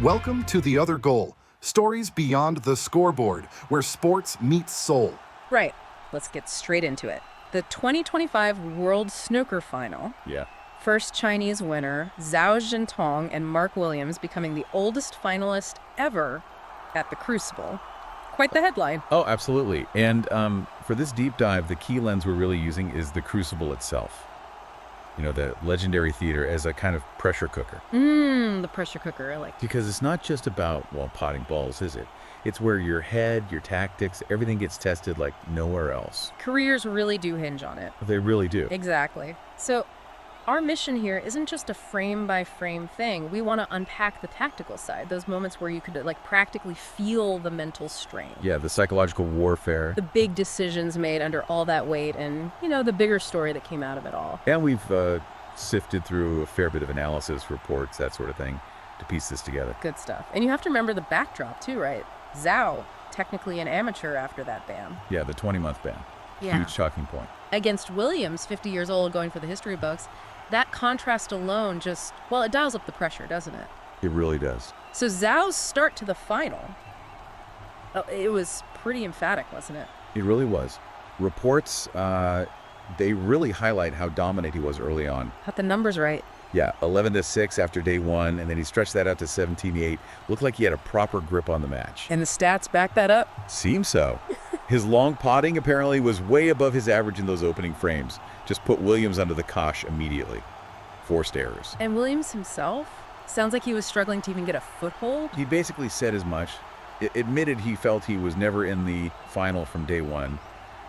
Welcome to The Other Goal, stories beyond the scoreboard, where sports meets soul. Right. Let's get straight into it. The 2025 World Snooker Final. Yeah. First Chinese winner, Zhao Xintong and Mark Williams becoming the oldest finalist ever at the Crucible. Quite the headline. Oh, absolutely. And for this deep dive, the key lens we're really using is the Crucible itself. You know, the legendary theater as a kind of pressure cooker. The pressure cooker, I like. Because it's not just about, well, potting balls, is it? It's where your head, your tactics, everything gets tested like nowhere else. Careers really do hinge on it. They really do. Exactly. So our mission here isn't just a frame-by-frame thing. We want to unpack the tactical side, those moments where you could practically feel the mental strain. Yeah, the psychological warfare. The big decisions made under all that weight and, the bigger story that came out of it all. And we've sifted through a fair bit of analysis, reports, that sort of thing, to piece this together. Good stuff. And you have to remember the backdrop too, right? Zhao, technically an amateur after that ban. Yeah, the 20-month ban. Yeah. Huge talking point. Against Williams, 50 years old, going for the history books. That contrast alone it dials up the pressure, doesn't it? It really does. So Zhao's start to the final, it was pretty emphatic, wasn't it? It really was. Reports, they really highlight how dominant he was early on. Got the numbers right. Yeah, 11-6 after day one, and then he stretched that out to 17-8. Looked like he had a proper grip on the match. And the stats back that up? Seems so. His long potting apparently was way above his average in those opening frames. Just put Williams under the cosh immediately. Forced errors. And Williams himself? Sounds like he was struggling to even get a foothold. He basically said as much. Admitted he felt he was never in the final from day one.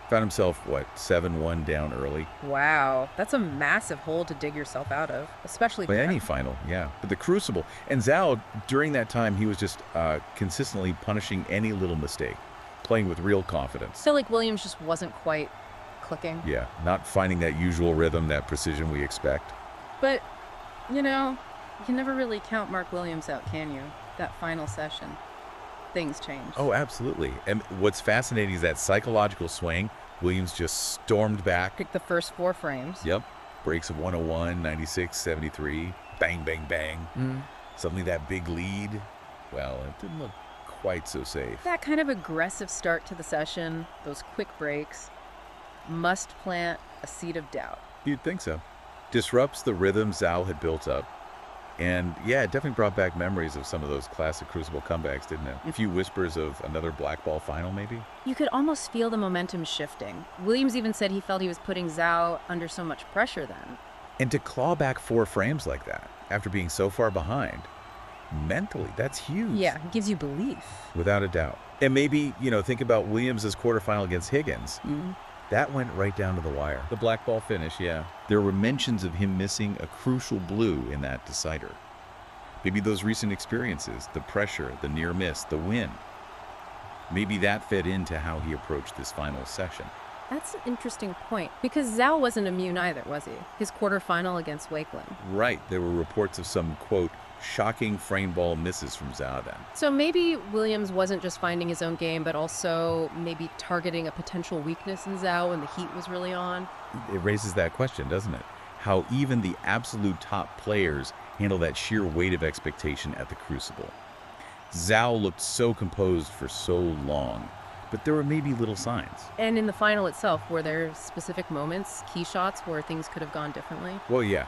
Found himself, 7-1 down early. Wow, that's a massive hole to dig yourself out of, especially By any final, yeah. But the Crucible. And Zhao, during that time, he was just consistently punishing any little mistake, playing with real confidence. So Williams just wasn't quite clicking. Yeah, not finding that usual rhythm, that precision we expect. But, you can never really count Mark Williams out, can you? That final session. Things changed. Oh, absolutely. And what's fascinating is that psychological swing. Williams just stormed back. Picked the first 4 frames. Yep. Breaks of 101, 96, 73. Bang, bang, bang. Suddenly that big lead, it didn't look quite so safe. That kind of aggressive start to the session, those quick breaks, must plant a seed of doubt. You'd think so. Disrupts the rhythm Zhao had built up. And yeah, it definitely brought back memories of some of those classic Crucible comebacks, didn't it? A few whispers of another black ball final, maybe? You could almost feel the momentum shifting. Williams even said he felt he was putting Zhao under so much pressure then. And to claw back 4 frames like that, after being so far behind, mentally, that's huge. Yeah, it gives you belief. Without a doubt. And maybe, think about Williams' quarterfinal against Higgins. That went right down to the wire. The black ball finish, yeah. There were mentions of him missing a crucial blue in that decider. Maybe those recent experiences, the pressure, the near miss, the win. Maybe that fed into how he approached this final session. That's an interesting point, because Zhao wasn't immune either, was he? His quarterfinal against Wakelin. Right. There were reports of some, quote, shocking frame ball misses from Zhao then. So maybe Williams wasn't just finding his own game, but also maybe targeting a potential weakness in Zhao when the heat was really on. It raises that question, doesn't it? How even the absolute top players handle that sheer weight of expectation at the Crucible. Zhao looked so composed for so long, but there were maybe little signs. And in the final itself, were there specific moments, key shots, where things could have gone differently? Well, yeah.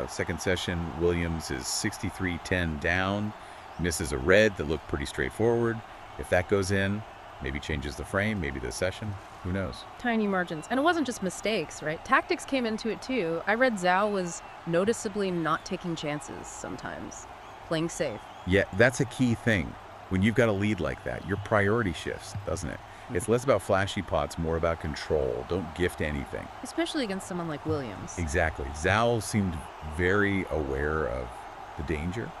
Second session, Williams is 63-10 down, misses a red that looked pretty straightforward. If that goes in, maybe changes the frame, maybe the session, who knows? Tiny margins. And it wasn't just mistakes, right? Tactics came into it too. I read Zhao was noticeably not taking chances sometimes, playing safe. Yeah, that's a key thing. When you've got a lead like that, your priority shifts, doesn't it? It's less about flashy pots, more about control. Don't gift anything. Especially against someone like Williams. Exactly. Zhao seemed very aware of the danger.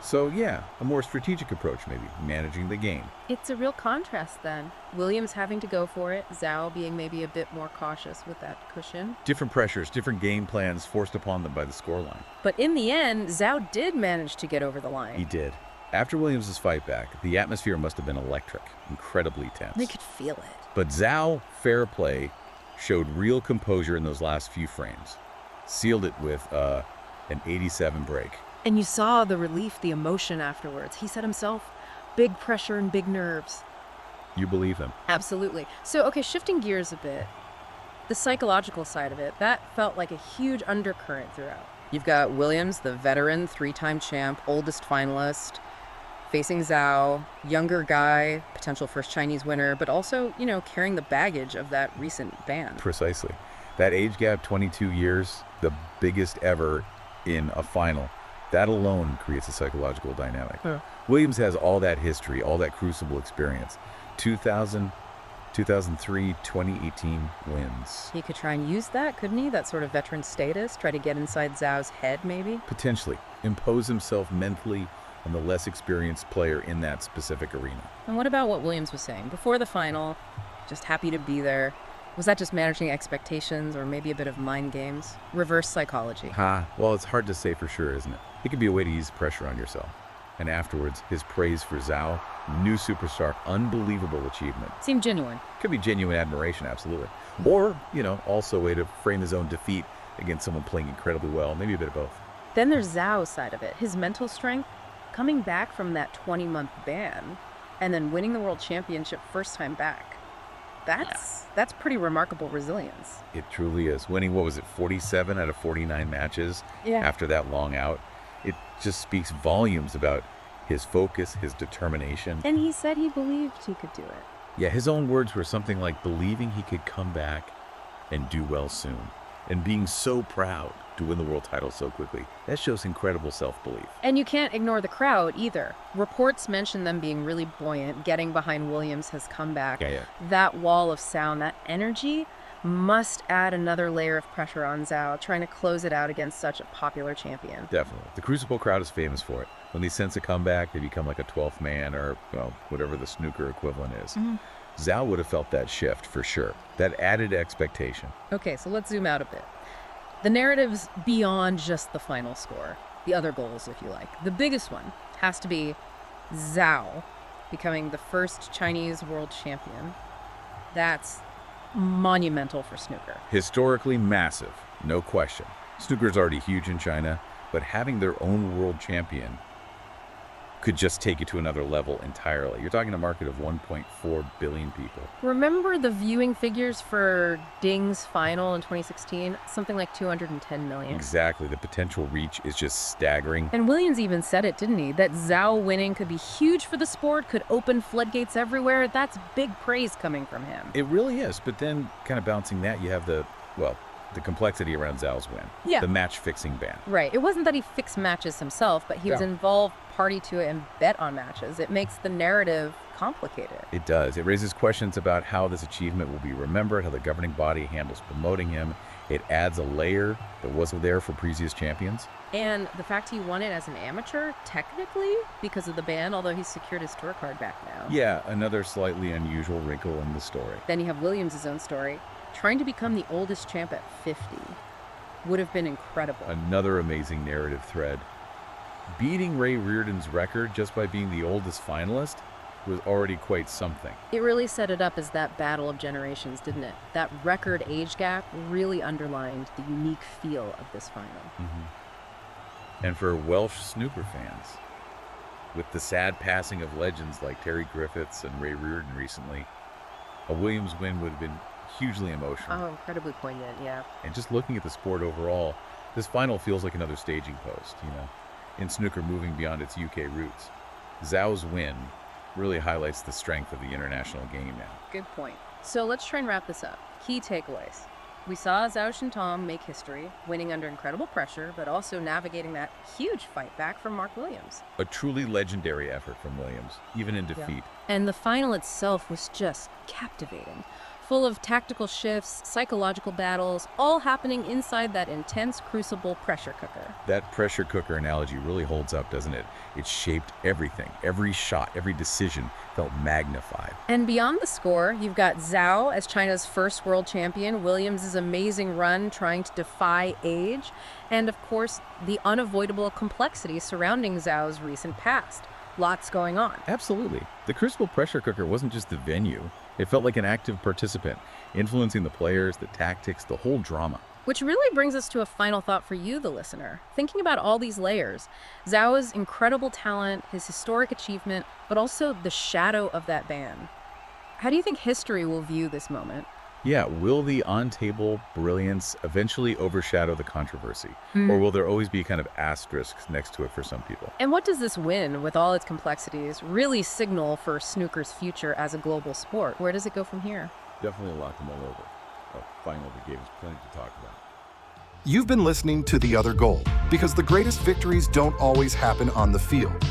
So yeah, a more strategic approach maybe, managing the game. It's a real contrast then. Williams having to go for it, Zhao being maybe a bit more cautious with that cushion. Different pressures, different game plans forced upon them by the scoreline. But in the end, Zhao did manage to get over the line. He did. After Williams' fight back, the atmosphere must have been electric, incredibly tense. They could feel it. But Zhao, fair play, showed real composure in those last few frames. Sealed it with an 87 break. And you saw the relief, the emotion afterwards. He said himself, big pressure and big nerves. You believe him? Absolutely. So, okay, shifting gears a bit, the psychological side of it, that felt like a huge undercurrent throughout. You've got Williams, the veteran, 3-time champ, oldest finalist, facing Zhao, younger guy, potential first Chinese winner, but also, carrying the baggage of that recent ban. Precisely. That age gap, 22 years, the biggest ever in a final. That alone creates a psychological dynamic. Yeah. Williams has all that history, all that Crucible experience. 2000, 2003, 2018 wins. He could try and use that, couldn't he? That sort of veteran status, try to get inside Zhao's head, maybe? Potentially. Impose himself mentally on the less experienced player in that specific arena. And what about what Williams was saying? Before the final, just happy to be there. Was that just managing expectations or maybe a bit of mind games? Reverse psychology. Well, it's hard to say for sure, isn't it? It could be a way to ease pressure on yourself. And afterwards, his praise for Zhao, new superstar, unbelievable achievement. Seemed genuine. Could be genuine admiration, absolutely. Or, also a way to frame his own defeat against someone playing incredibly well. Maybe a bit of both. Then there's Zhao's side of it. His mental strength, coming back from that 20-month ban and then winning the World Championship first time back. That's pretty remarkable resilience. It truly is. Winning, 47 out of 49 matches after that long out. It just speaks volumes about his focus, his determination. And he said he believed he could do it. Yeah, his own words were something like believing he could come back and do well soon. And being so proud to win the world title so quickly. That shows incredible self-belief. And you can't ignore the crowd either. Reports mention them being really buoyant. Getting behind Williams has come back. Yeah. That wall of sound, that energy must add another layer of pressure on Zhao, trying to close it out against such a popular champion. Definitely. The Crucible crowd is famous for it. When they sense a comeback, they become like a 12th man or, whatever the snooker equivalent is. Mm-hmm. Zhao would have felt that shift for sure. That added expectation. Okay, so let's zoom out a bit. The narrative's beyond just the final score. The other goals, if you like. The biggest one has to be Zhao becoming the first Chinese world champion. That's monumental for snooker. Historically massive, no question. Snooker's already huge in China, but having their own world champion could just take it to another level entirely. You're talking a market of 1.4 billion people. Remember the viewing figures for Ding's final in 2016? Something like 210 million. Exactly. The potential reach is just staggering. And Williams even said it, didn't he? That Zhao winning could be huge for the sport, could open floodgates everywhere. That's big praise coming from him. It really is. But then kind of bouncing that, you have the complexity around Zhao's win. Yeah. The match-fixing ban. Right. It wasn't that he fixed matches himself, but he was involved, party to it, and bet on matches. It makes the narrative complicated. It does. It raises questions about how this achievement will be remembered, how the governing body handles promoting him. It adds a layer that wasn't there for previous champions. And the fact he won it as an amateur, technically, because of the ban, although he's secured his tour card back now. Yeah, another slightly unusual wrinkle in the story. Then you have Williams' own story. Trying to become the oldest champ at 50 would have been incredible. Another amazing narrative thread. Beating Ray Reardon's record just by being the oldest finalist was already quite something. It really set it up as that battle of generations, didn't it? That record age gap really underlined the unique feel of this final. Mm-hmm. And for Welsh snooker fans, with the sad passing of legends like Terry Griffiths and Ray Reardon recently, a Williams win would have been hugely emotional. Oh, incredibly poignant, yeah. And just looking at the sport overall, this final feels like another staging post, in snooker moving beyond its UK roots. Zhao's win really highlights the strength of the international game now. Good point. So let's try and wrap this up. Key takeaways. We saw Zhao Xintong make history, winning under incredible pressure, but also navigating that huge fight back from Mark Williams. A truly legendary effort from Williams, even in defeat. And the final itself was just captivating. Full of tactical shifts, psychological battles, all happening inside that intense Crucible pressure cooker. That pressure cooker analogy really holds up, doesn't it? It shaped everything. Every shot, every decision felt magnified. And beyond the score, you've got Zhao as China's first world champion, Williams' amazing run trying to defy age, and of course, the unavoidable complexity surrounding Zhao's recent past. Lots going on. Absolutely. The Crucible Pressure Cooker wasn't just the venue. It felt like an active participant, influencing the players, the tactics, the whole drama. Which really brings us to a final thought for you, the listener. Thinking about all these layers, Zhao's incredible talent, his historic achievement, but also the shadow of that ban. How do you think history will view this moment? Yeah, will the on-table brilliance eventually overshadow the controversy? Or will there always be kind of asterisks next to it for some people? And what does this win, with all its complexities, really signal for snooker's future as a global sport? Where does it go from here? Definitely a lot to mull over. Fighting over the game is plenty to talk about. You've been listening to The Other Goal, because the greatest victories don't always happen on the field.